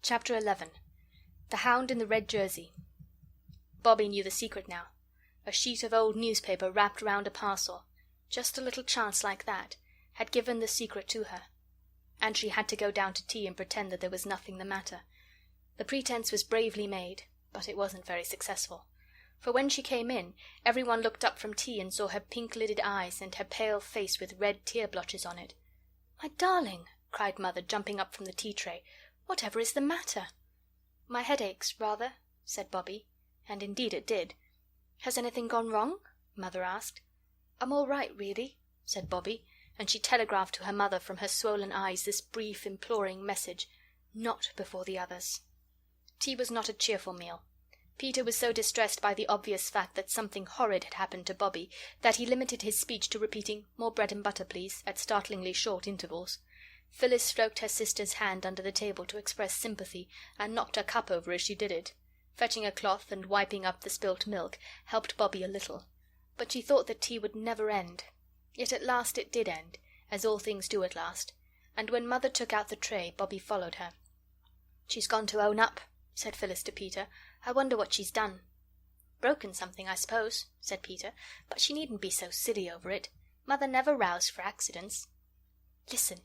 Chapter 11. The Hound in the Red Jersey. Bobby knew the secret now. A sheet of old newspaper wrapped round a parcel, just a little chance like that, had given the secret to her. And she had to go down to tea and pretend that there was nothing the matter. The pretence was bravely made, but it wasn't very successful. For when she came in, everyone looked up from tea and saw her pink-lidded eyes and her pale face with red tear-blotches on it. "My darling," cried Mother, jumping up from the tea-tray, "whatever is the matter?" "My head aches, rather," said Bobby, and indeed it did. "Has anything gone wrong?" Mother asked. "I'm all right, really," said Bobby, and she telegraphed to her mother from her swollen eyes this brief, imploring message: "Not before the others." Tea was not a cheerful meal. Peter was so distressed by the obvious fact that something horrid had happened to Bobby that he limited his speech to repeating "More bread and butter, please," at startlingly short intervals. Phyllis stroked her sister's hand under the table to express sympathy, and knocked her cup over as she did it. Fetching a cloth and wiping up the spilt milk helped Bobby a little. But she thought that tea would never end. Yet at last it did end, as all things do at last, and when Mother took out the tray, Bobby followed her. "She's gone to own up," said Phyllis to Peter. "I wonder what she's done." "Broken something, I suppose," said Peter, "but she needn't be so silly over it. Mother never roused for accidents. Listen.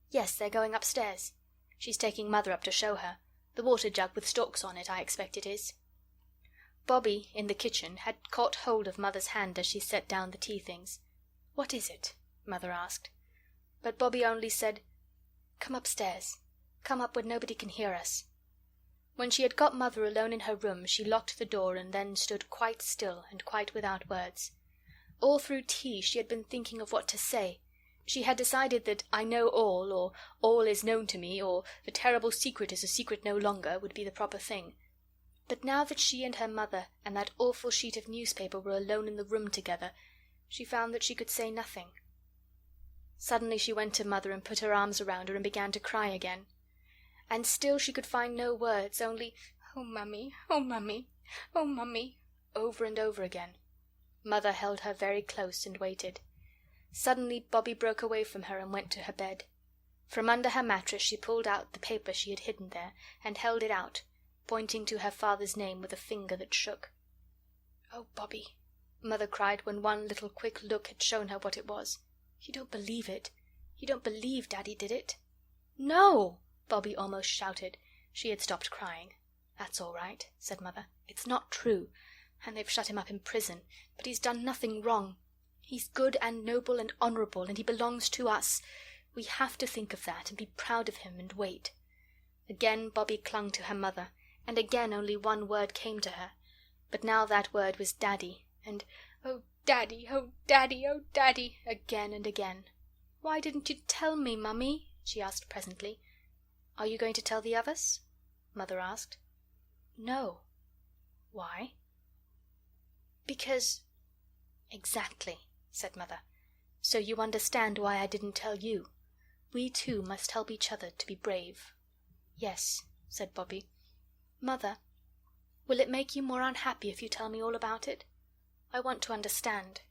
Yes, they're going upstairs. She's taking Mother up to show her. The water jug with storks on it, I expect it is." Bobby, in the kitchen, had caught hold of Mother's hand as she set down the tea things. "What is it?" Mother asked. But Bobby only said, "Come upstairs. Come up where nobody can hear us." When she had got Mother alone in her room, she locked the door and then stood quite still and quite without words. All through tea she had been thinking of what to say. She had decided that "I know all," or "all is known to me," or "the terrible secret is a secret no longer," would be the proper thing. But now that she and her mother and that awful sheet of newspaper were alone in the room together, she found that she could say nothing. Suddenly she went to Mother and put her arms around her and began to cry again. And still she could find no words, only "Oh, Mummy, oh, Mummy, oh, Mummy," over and over again. Mother held her very close and waited. Suddenly Bobby broke away from her and went to her bed. From under her mattress she pulled out the paper she had hidden there and held it out, pointing to her father's name with a finger that shook. "Oh, Bobby," Mother cried when one little quick look had shown her what it was. "You don't believe it? You don't believe Daddy did it?" "No!" Bobby almost shouted. She had stopped crying. "That's all right," said Mother. "It's not true. And they've shut him up in prison. But he's done nothing wrong. He's good and noble and honourable, and he belongs to us. We have to think of that, and be proud of him, and wait." Again Bobby clung to her mother, and again only one word came to her. But now that word was Daddy, and "Oh, Daddy, oh, Daddy, oh, Daddy," again and again. "Why didn't you tell me, Mummy?" she asked presently. "Are you going to tell the others?" Mother asked. "No." "Why?" "Because—" "Exactly," said Mother. "So you understand why I didn't tell you. We two must help each other to be brave." "Yes," said Bobby. "Mother, will it make you more unhappy if you tell me all about it? I want to understand."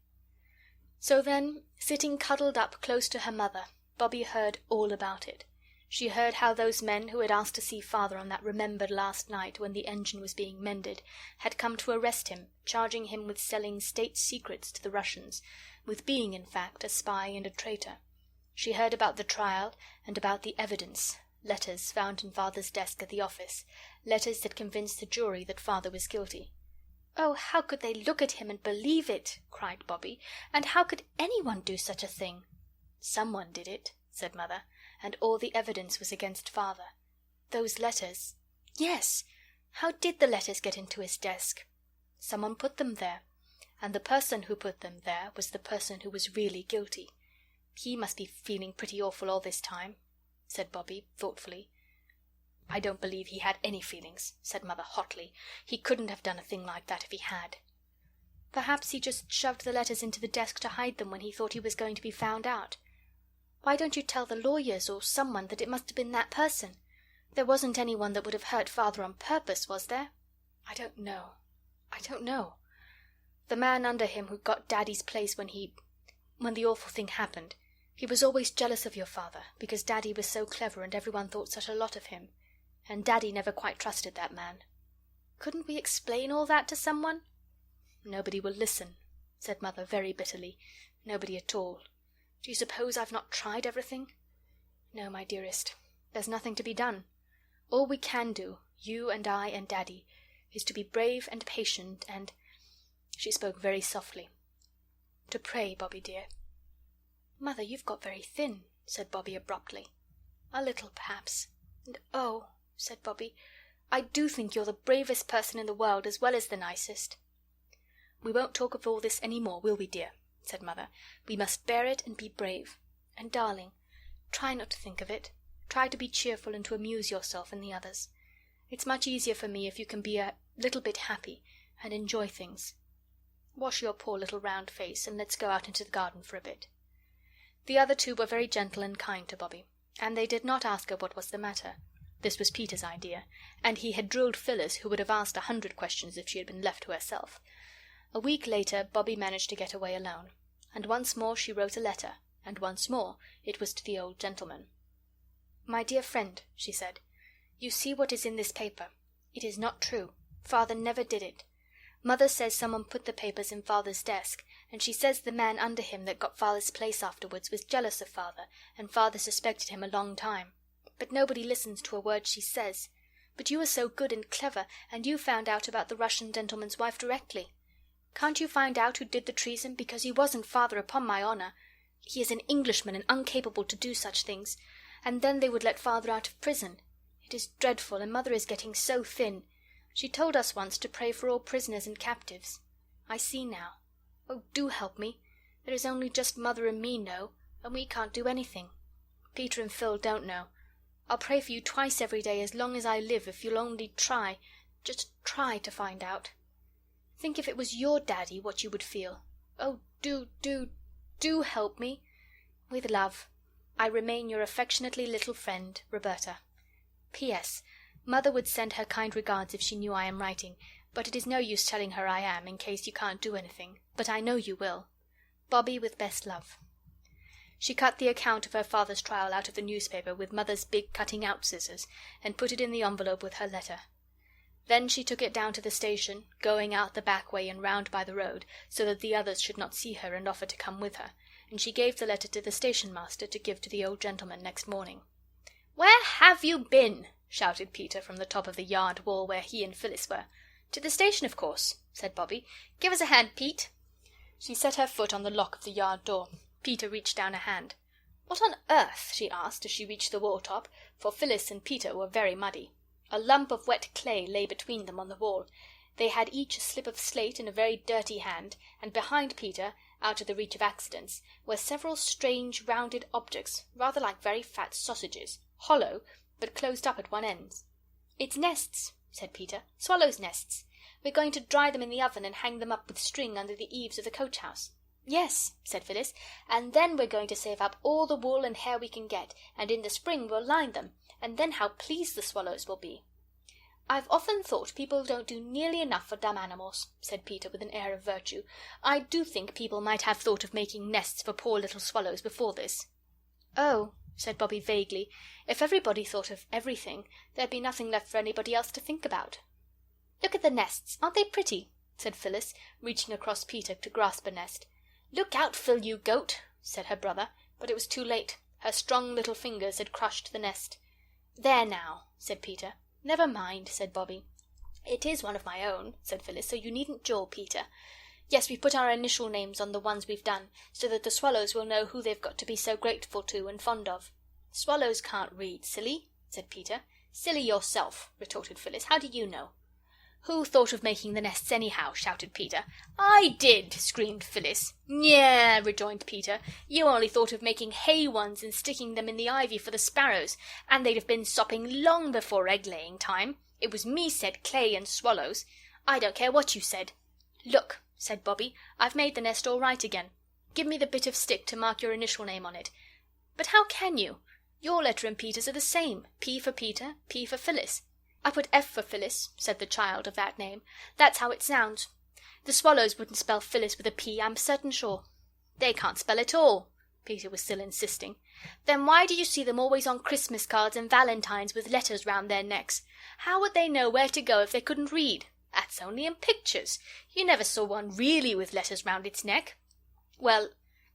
So then, sitting cuddled up close to her mother, Bobby heard all about it. She heard how those men who had asked to see Father on that remembered last night when the engine was being mended had come to arrest him, charging him with selling state secrets to the Russians, with being, in fact, a spy and a traitor. She heard about the trial and about the evidence, letters found in Father's desk at the office, letters that convinced the jury that Father was guilty. "Oh, how could they look at him and believe it?" cried Bobby. "And how could anyone do such a thing?" "Someone did it," said Mother, "and all the evidence was against Father. Those letters—" "Yes! How did the letters get into his desk?" "Someone put them there, and the person who put them there was the person who was really guilty. He must be feeling pretty awful all this time," said Bobby, thoughtfully. "I don't believe he had any feelings," said Mother hotly. "He couldn't have done a thing like that if he had." "Perhaps he just shoved the letters into the desk to hide them when he thought he was going to be found out. Why don't you tell the lawyers or someone that it must have been that person? There wasn't anyone that would have hurt Father on purpose, was there?" "I don't know. The man under him who got Daddy's place when the awful thing happened, he was always jealous of your father, because Daddy was so clever and everyone thought such a lot of him. and Daddy never quite trusted that man. Couldn't we explain all that to someone?" "Nobody will listen," said Mother very bitterly. "Nobody at all. Do you suppose I've not tried everything? No, my dearest, there's nothing to be done. All we can do, you and I and Daddy, is to be brave and patient and—" She spoke very softly. "To pray, Bobby dear." "Mother, you've got very thin," said Bobby abruptly. "A little, perhaps. And oh," said Bobby, "I do think you're the bravest person in the world as well as the nicest." "We won't talk of all this any more, will we, dear?" said Mother. "We must bear it and be brave. And, darling, try not to think of it. Try to be cheerful and to amuse yourself and the others. It's much easier for me if you can be a little bit happy and enjoy things. Wash your poor little round face, and let's go out into the garden for a bit." The other two were very gentle and kind to Bobby, and they did not ask her what was the matter. This was Peter's idea, and he had drilled Phyllis, who would have asked 100 questions if she had been left to herself. A week later Bobby managed to get away alone, and once more she wrote a letter, and once more it was to the old gentleman. "My dear friend," she said, "you see what is in this paper. It is not true. Father never did it. Mother says someone put the papers in Father's desk, and she says the man under him that got Father's place afterwards was jealous of Father, and Father suspected him a long time. But nobody listens to a word she says. But you are so good and clever, and you found out about the Russian gentleman's wife directly. Can't you find out who did the treason? Because he wasn't Father, upon my honour. He is an Englishman and incapable to do such things. And then they would let Father out of prison. It is dreadful, and Mother is getting so thin. She told us once to pray for all prisoners and captives. I see now. Oh, do help me. There is only just Mother and me know, and we can't do anything. Peter and Phil don't know. I'll pray for you twice every day as long as I live if you'll only try, just try to find out. Think if it was your Daddy what you would feel. Oh, do help me. With love, I remain your affectionately little friend, Roberta. P.S. Mother would send her kind regards if she knew I am writing, but it is no use telling her I am, in case you can't do anything, but I know you will. Bobby, with best love. She cut the account of her father's trial out of the newspaper with Mother's big cutting-out scissors, and put it in the envelope with her letter. Then she took it down to the station, going out the back way and round by the road, so that the others should not see her and offer to come with her, and she gave the letter to the station-master to give to the old gentleman next morning. "Where have you been?" shouted Peter from the top of the yard wall where he and Phyllis were. "To the station, of course," said Bobby. "Give us a hand, Pete." She set her foot on the lock of the yard door. Peter reached down a hand. "What on earth?" she asked as she reached the wall-top, for Phyllis and Peter were very muddy. A lump of wet clay lay between them on the wall. They had each a slip of slate in a very dirty hand, and behind Peter, out of the reach of accidents, were several strange rounded objects, rather like very fat sausages, hollow, but closed up at one end. "It's nests," said Peter. "Swallows' nests. We're going to dry them in the oven and hang them up with string under the eaves of the coach-house." "Yes," said Phyllis, "and then we're going to save up all the wool and hair we can get, and in the spring we'll line them, and then how pleased the swallows will be." "I've often thought people don't do nearly enough for dumb animals," said Peter with an air of virtue. "I do think people might have thought of making nests for poor little swallows before this." "Oh," said Bobby vaguely, "if everybody thought of everything, there'd be nothing left for anybody else to think about." "Look at the nests. Aren't they pretty?" said Phyllis, reaching across Peter to grasp a nest. "Look out, Phil, you goat," said her brother, but it was too late. Her strong little fingers had crushed the nest. "There now," said Peter. "Never mind," said Bobby. "It is one of my own," said Phyllis, "so you needn't jaw, Peter. Yes, we've put our initial names on the ones we've done, so that the swallows will know who they've got to be so grateful to and fond of." "Swallows can't read, silly," said Peter. "Silly yourself," retorted Phyllis. "How do you know?" "Who thought of making the nests anyhow?" shouted Peter. "I did," screamed Phyllis. "Nyeh," rejoined Peter. "You only thought of making hay ones and sticking them in the ivy for the sparrows, and they'd have been sopping long before egg-laying time. It was me said clay and swallows. I don't care what you said." "Look," said Bobby, "I've made the nest all right again. Give me the bit of stick to mark your initial name on it." "But how can you? Your letter and Peter's are the same. P for Peter, P for Phyllis." "I put F for Phyllis," said the child of that name. "That's how it sounds. The swallows wouldn't spell Phyllis with a P, I'm certain sure." "They can't spell at all." Peter was still insisting. "Then why do you see them always on Christmas cards and valentines with letters round their necks? How would they know where to go if they couldn't read? That's only in pictures. You never saw one really with letters round its neck." "Well,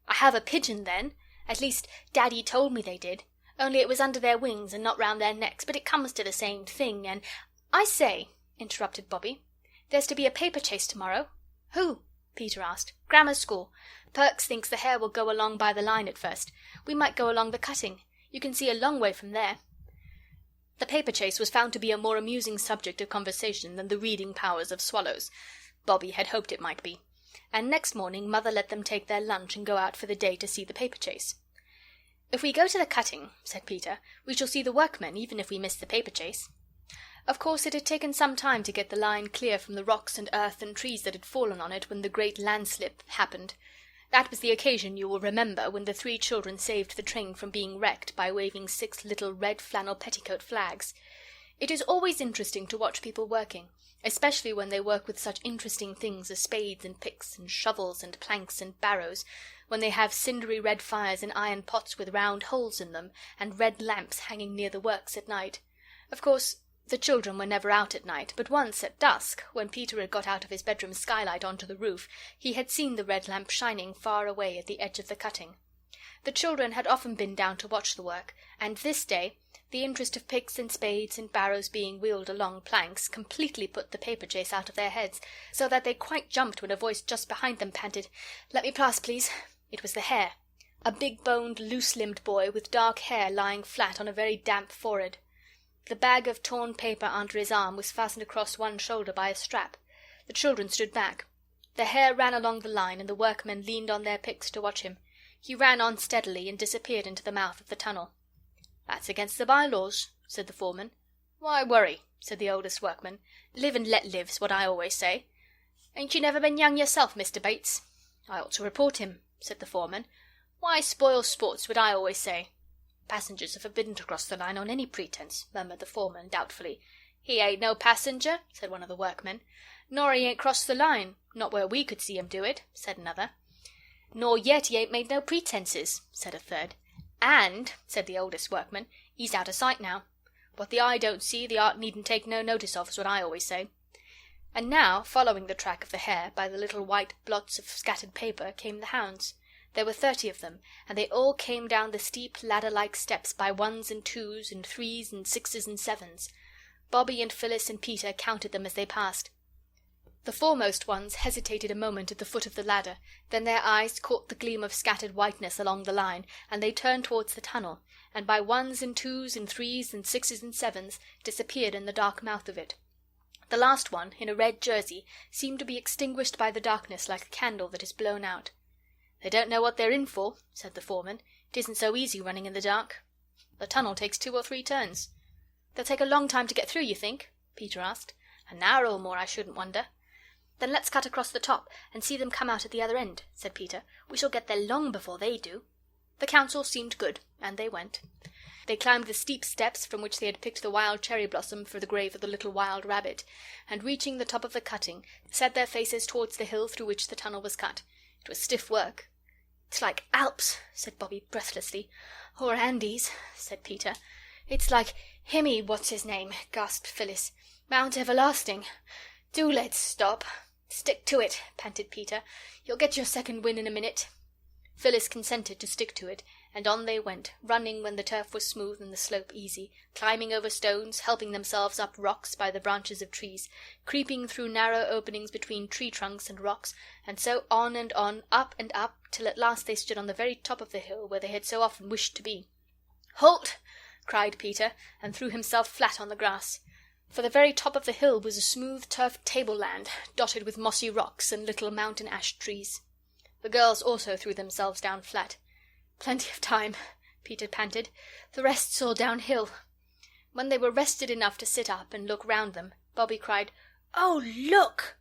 I have a pigeon then. At least, Daddy told me they did. Only it was under their wings and not round their necks, but it comes to the same thing, and—" "I say," interrupted Bobby, "there's to be a paper chase tomorrow." "Who?" Peter asked. "Grammar school. Perks thinks the hare will go along by the line at first. We might go along the cutting. You can see a long way from there." The paper chase was found to be a more amusing subject of conversation than the reading powers of swallows. Bobby had hoped it might be. And next morning Mother let them take their lunch and go out for the day to see the paper chase. "If we go to the cutting," said Peter, "we shall see the workmen, even if we miss the paper chase." Of course it had taken some time to get the line clear from the rocks and earth and trees that had fallen on it when the great landslip happened. That was the occasion, you will remember, when the 3 children saved the train from being wrecked by waving 6 little red flannel petticoat flags. It is always interesting to watch people working, especially when they work with such interesting things as spades and picks and shovels and planks and barrows, when they have cindery red fires in iron pots with round holes in them, and red lamps hanging near the works at night. Of course, the children were never out at night, but once at dusk, when Peter had got out of his bedroom skylight onto the roof, he had seen the red lamp shining far away at the edge of the cutting. The children had often been down to watch the work, and this day the interest of picks and spades and barrows being wheeled along planks completely put the paper chase out of their heads, so that they quite jumped when a voice just behind them panted, "Let me pass, please." It was the hare, a big-boned, loose-limbed boy with dark hair lying flat on a very damp forehead. The bag of torn paper under his arm was fastened across one shoulder by a strap. The children stood back. The hare ran along the line, and the workmen leaned on their picks to watch him. He ran on steadily and disappeared into the mouth of the tunnel. "That's against the by-laws," said the foreman. "Why worry?" said the oldest workman. "Live and let live's what I always say. Ain't you never been young yourself, Mr. Bates?" "I ought to report him," said the foreman. "Why spoil sport's what I always say." "Passengers are forbidden to cross the line on any pretence," murmured the foreman doubtfully. "He ain't no passenger," said one of the workmen. "Nor he ain't crossed the line, not where we could see him do it," said another. "Nor yet he ain't made no pretences," said a third. "And," said the oldest workman, "he's out of sight now. What the eye don't see, the art needn't take no notice of, is what I always say." And now, following the track of the hare by the little white blots of scattered paper, came the hounds. There were 30 of them, and they all came down the steep ladder-like steps by 1s and 2s and 3s and 6s and 7s. Bobby and Phyllis and Peter counted them as they passed. The foremost ones hesitated a moment at the foot of the ladder, then their eyes caught the gleam of scattered whiteness along the line, and they turned towards the tunnel, and by 1s and 2s and 3s and 6s and 7s disappeared in the dark mouth of it. The last one, in a red jersey, seemed to be extinguished by the darkness like a candle that is blown out. "They don't know what they're in for," said the foreman. "It isn't so easy running in the dark. The tunnel takes 2 or 3 turns." "They'll take a long time to get through, you think?" Peter asked. "An hour or more, I shouldn't wonder." "Then let's cut across the top and see them come out at the other end," said Peter. "We shall get there long before they do." The counsel seemed good, and they went. They climbed the steep steps from which they had picked the wild cherry blossom for the grave of the little wild rabbit, and reaching the top of the cutting, set their faces towards the hill through which the tunnel was cut. It was stiff work. "It's like Alps," said Bobby breathlessly. "Or Andes," said Peter. "It's like Himmy, what's his name," gasped Phyllis. "Mount Everlasting. Do let's stop." "Stick to it," panted Peter. "You'll get your second wind in a minute." Phyllis consented to stick to it, and on they went, running when the turf was smooth and the slope easy, climbing over stones, helping themselves up rocks by the branches of trees, creeping through narrow openings between tree trunks and rocks, and so on and on, up and up, till at last they stood on the very top of the hill where they had so often wished to be. "Halt!" cried Peter, and threw himself flat on the grass. For the very top of the hill was a smooth turf tableland, dotted with mossy rocks and little mountain ash trees. The girls also threw themselves down flat. "Plenty of time," Peter panted. "The rest's all downhill." When they were rested enough to sit up and look round them, Bobby cried, "Oh, look!"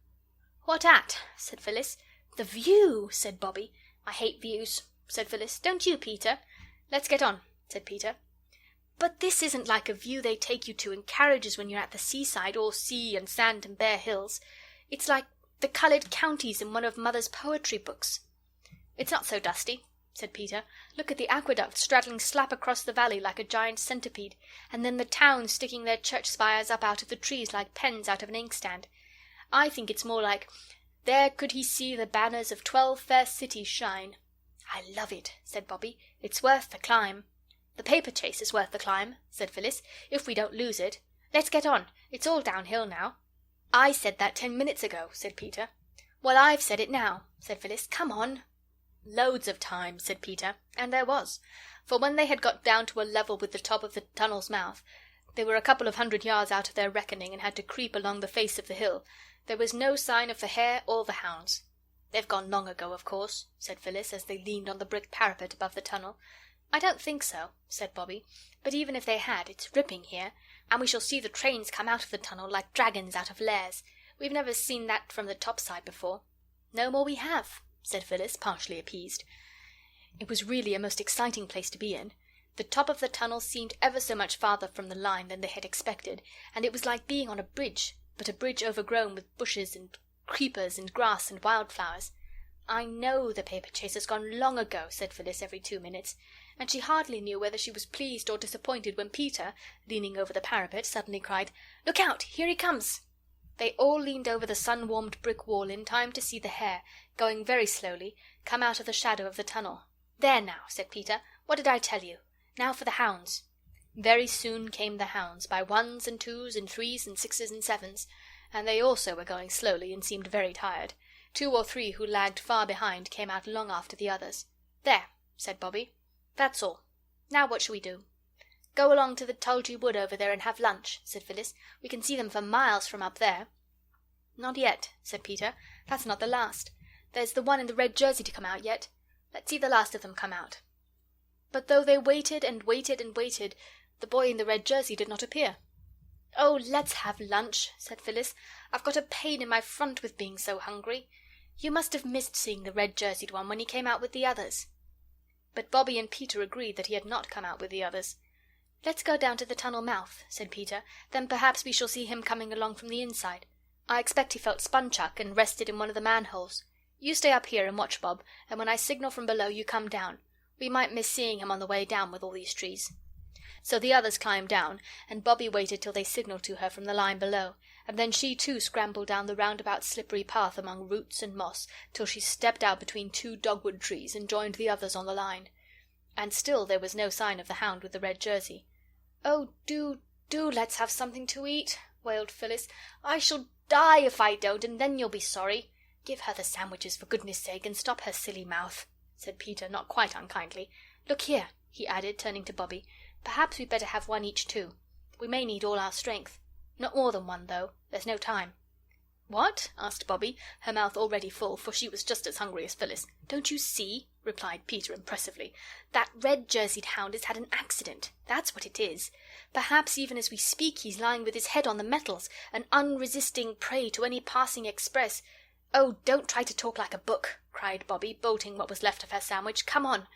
"What at?" said Phyllis. "The view," said Bobby. "I hate views," said Phyllis. "Don't you, Peter?" "Let's get on," said Peter. "But this isn't like a view they take you to in carriages when you're at the seaside, all sea and sand and bare hills. It's like the coloured counties in one of Mother's poetry books." "It's not so dusty. said Peter. "Look at the aqueduct straddling slap across the valley like a giant centipede, and then the towns sticking their church spires up out of the trees like pens out of an inkstand. I think it's more like, 'There could he see the banners of 12 fair cities shine.'" "I love it," said Bobbie. "It's worth the climb." "The paper chase is worth the climb," said Phyllis, "if we don't lose it. Let's get on. It's all downhill now." "I said that 10 minutes ago," said Peter. "Well, I've said it now," said Phyllis. "Come on." "Loads of time," said Peter, and there was, for when they had got down to a level with the top of the tunnel's mouth, they were a couple of 100 yards out of their reckoning and had to creep along the face of the hill. There was no sign of the hare or the hounds. "They've gone long ago, of course," said Phyllis, as they leaned on the brick parapet above the tunnel. "I don't think so," said Bobbie, "but even if they had, it's ripping here, and we shall see the trains come out of the tunnel like dragons out of lairs. We've never seen that from the top side before." "No more we have," said Phyllis, partially appeased. It was really a most exciting place to be in. The top of the tunnel seemed ever so much farther from the line than they had expected, and it was like being on a bridge, but a bridge overgrown with bushes and creepers and grass and wildflowers. "I know the paper chase has gone long ago," said Phyllis every 2 minutes, and she hardly knew whether she was pleased or disappointed when Peter, leaning over the parapet, suddenly cried, "Look out! Here he comes!" They all leaned over the sun-warmed brick wall in time to see the hare, going very slowly, come out of the shadow of the tunnel. "There now," said Peter. "What did I tell you? Now for the hounds." Very soon came the hounds, by 1s and 2s and 3s and 6s and 7s, and they also were going slowly and seemed very tired. 2 or 3 who lagged far behind came out long after the others. "There," said Bobbie. "That's all. Now what shall we do?" "Go along to the Tulgey Wood over there and have lunch," said Phyllis. "We can see them for miles from up there." "Not yet," said Peter. "That's not the last. There's the one in the red jersey to come out yet. Let's see the last of them come out." But though they waited and waited and waited, the boy in the red jersey did not appear. "Oh, let's have lunch," said Phyllis. "I've got a pain in my front with being so hungry. You must have missed seeing the red-jerseyed one when he came out with the others." But Bobbie and Peter agreed that he had not come out with the others. "Let's go down to the tunnel mouth," said Peter. "Then perhaps we shall see him coming along from the inside. I expect he felt spun-chuck and rested in one of the manholes. You stay up here and watch, Bob, and when I signal from below you come down. We might miss seeing him on the way down with all these trees." So the others climbed down, and Bobbie waited till they signalled to her from the line below, and then she too scrambled down the roundabout slippery path among roots and moss till she stepped out between 2 dogwood trees and joined the others on the line. And still there was no sign of the hound with the red jersey. "Oh, do let's have something to eat," wailed Phyllis. "I shall die if I don't, and then you'll be sorry." "Give her the sandwiches, for goodness sake, and stop her silly mouth," said Peter, not quite unkindly. "Look here," he added, turning to Bobbie. "Perhaps we'd better have one each too. We may need all our strength. Not more than one, though. There's no time." "What?" asked Bobbie, her mouth already full, for she was just as hungry as Phyllis. "Don't you see?" replied Peter impressively. "That red-jerseyed hound has had an accident. That's what it is. Perhaps even as we speak he's lying with his head on the metals, an unresisting prey to any passing express—" "Oh, don't try to talk like a book," cried Bobbie, bolting what was left of her sandwich. "Come on.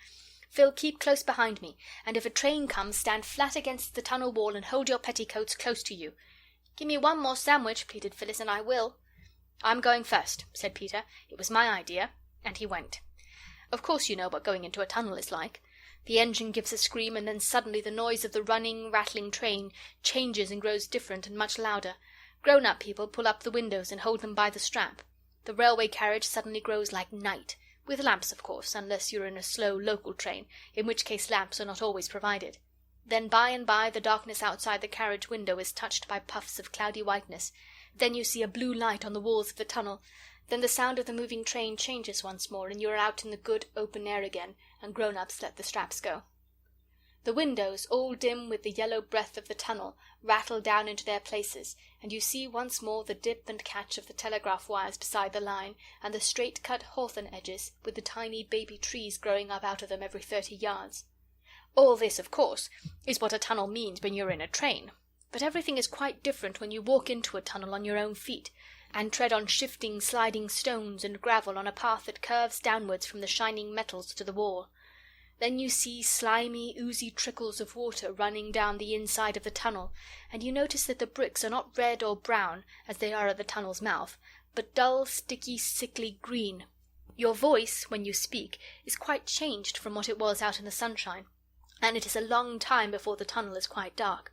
Phil, keep close behind me, and if a train comes, stand flat against the tunnel wall and hold your petticoats close to you." "Give me one more sandwich," pleaded Phyllis, "and I will." "I'm going first," said Peter. "It was my idea," and he went. Of course you know what going into a tunnel is like. The engine gives a scream, and then suddenly the noise of the running, rattling train changes and grows different and much louder. Grown-up people pull up the windows and hold them by the strap. The railway carriage suddenly grows like night, with lamps, of course, unless you're in a slow local train, in which case lamps are not always provided. Then by and by the darkness outside the carriage window is touched by puffs of cloudy whiteness. Then you see a blue light on the walls of the tunnel. Then the sound of the moving train changes once more, and you are out in the good open air again, and grown-ups let the straps go. The windows, all dim with the yellow breath of the tunnel, rattle down into their places, and you see once more the dip and catch of the telegraph wires beside the line, and the straight-cut hawthorn edges, with the tiny baby trees growing up out of them every 30 yards. All this, of course, is what a tunnel means when you're in a train, but everything is quite different when you walk into a tunnel on your own feet, and tread on shifting, sliding stones and gravel on a path that curves downwards from the shining metals to the wall. Then you see slimy, oozy trickles of water running down the inside of the tunnel, and you notice that the bricks are not red or brown, as they are at the tunnel's mouth, but dull, sticky, sickly green. Your voice, when you speak, is quite changed from what it was out in the sunshine, and it is a long time before the tunnel is quite dark."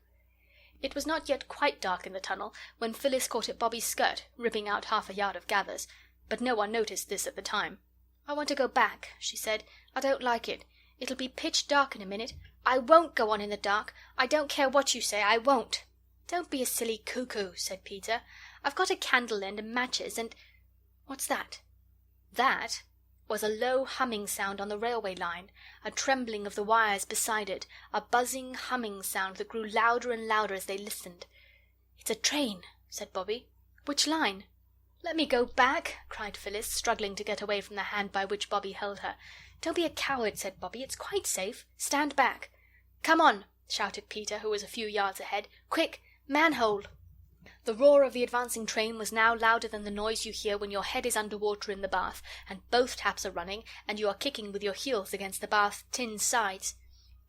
It was not yet quite dark in the tunnel when Phyllis caught at Bobby's skirt, ripping out half a yard of gathers, but no one noticed this at the time. "I want to go back," she said. "I don't like it. It'll be pitch dark in a minute." "I won't go on in the dark. I don't care what you say, I won't." "Don't be a silly cuckoo," said Peter. "I've got a candle end and matches and—" "What's that?" That was a low humming sound on the railway line, a trembling of the wires beside it, a buzzing, humming sound that grew louder and louder as they listened. "It's a train," said Bobby. "Which line?" "Let me go back," cried Phyllis, struggling to get away from the hand by which Bobby held her. "Don't be a coward," said Bobby. "It's quite safe. Stand back." "Come on," shouted Peter, who was a few yards ahead. "Quick! Manhole!" The roar of the advancing train was now louder than the noise you hear when your head is under water in the bath, and both taps are running, and you are kicking with your heels against the bath's tin sides.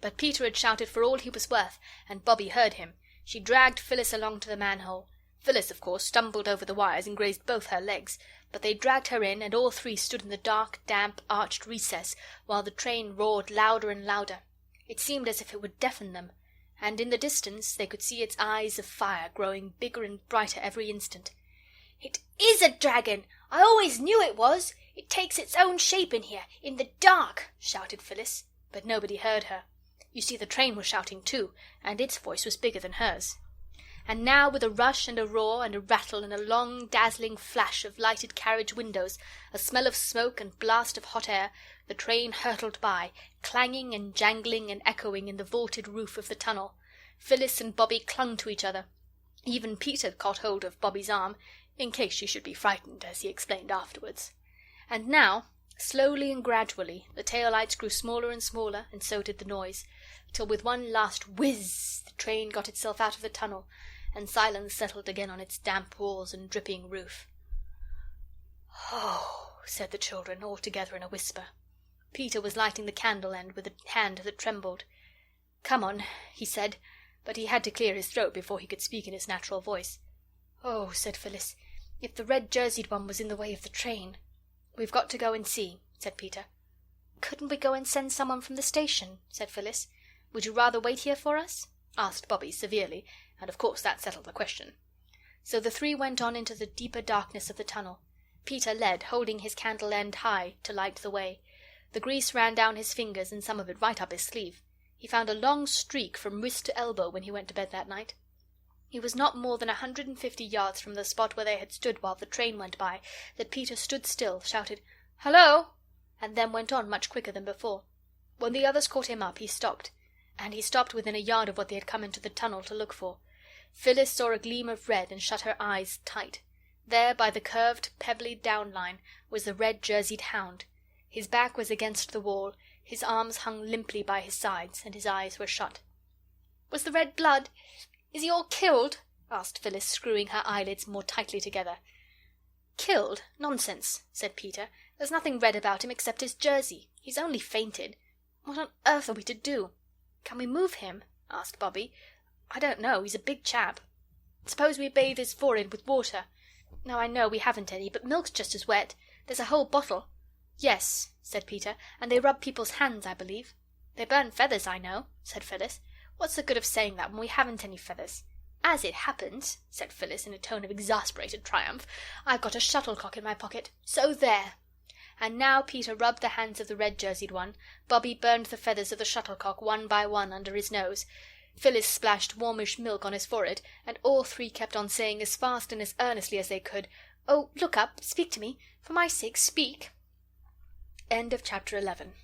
But Peter had shouted for all he was worth, and Bobby heard him. She dragged Phyllis along to the manhole. Phyllis, of course, stumbled over the wires and grazed both her legs, but they dragged her in, and all three stood in the dark, damp, arched recess, while the train roared louder and louder. It seemed as if it would deafen them, and in the distance they could see its eyes of fire growing bigger and brighter every instant. "It is a dragon! I always knew it was! It takes its own shape in here, in the dark!" shouted Phyllis, but nobody heard her. You see, the train was shouting too, and its voice was bigger than hers. And now, with a rush and a roar and a rattle and a long dazzling flash of lighted carriage windows, a smell of smoke and blast of hot air, the train hurtled by, clanging and jangling and echoing in the vaulted roof of the tunnel. Phyllis and Bobby clung to each other. Even Peter caught hold of Bobby's arm, in case she should be frightened, as he explained afterwards. And now, slowly and gradually, the tail lights grew smaller and smaller, and so did the noise, till with one last whizz the train got itself out of the tunnel, and silence settled again on its damp walls and dripping roof. "Oh," said the children, all together in a whisper. Peter was lighting the candle end with a hand that trembled. "Come on," he said, but he had to clear his throat before he could speak in his natural voice. "Oh," said Phyllis, "if the red-jerseyed one was in the way of the train." "We've got to go and see," said Peter. "Couldn't we go and send someone from the station?" said Phyllis. "Would you rather wait here for us?" asked Bobby severely, and of course that settled the question. So the three went on into the deeper darkness of the tunnel. Peter led, holding his candle end high to light the way. The grease ran down his fingers and some of it right up his sleeve. He found a long streak from wrist to elbow when he went to bed that night. It was not more than 150 yards from the spot where they had stood while the train went by that Peter stood still, shouted, "Hello!" and then went on much quicker than before. When the others caught him up, he stopped, and he stopped within a yard of what they had come into the tunnel to look for. Phyllis saw a gleam of red and shut her eyes tight. There, by the curved, pebbly down line, was the red-jerseyed Hound. His back was against the wall, his arms hung limply by his sides, and his eyes were shut. "Was the red blood? Is he all killed?" asked Phyllis, screwing her eyelids more tightly together. "Killed? Nonsense," said Peter. "There's nothing red about him except his jersey. He's only fainted. What on earth are we to do?" "Can we move him?" asked Bobby. "I don't know. He's a big chap." "Suppose we bathe his forehead with water?" "No, I know we haven't any, but milk's just as wet. There's a whole bottle." "Yes," said Peter, "and they rub people's hands, I believe." "They burn feathers, I know," said Phyllis. "What's the good of saying that when we haven't any feathers?" "As it happens," said Phyllis in a tone of exasperated triumph, "I've got a shuttlecock in my pocket. So there!" And now Peter rubbed the hands of the red-jerseyed one, Bobby burned the feathers of the shuttlecock one by one under his nose, Phyllis splashed warmish milk on his forehead, and all three kept on saying as fast and as earnestly as they could, "Oh, look up, speak to me, for my sake, speak." End of chapter 11.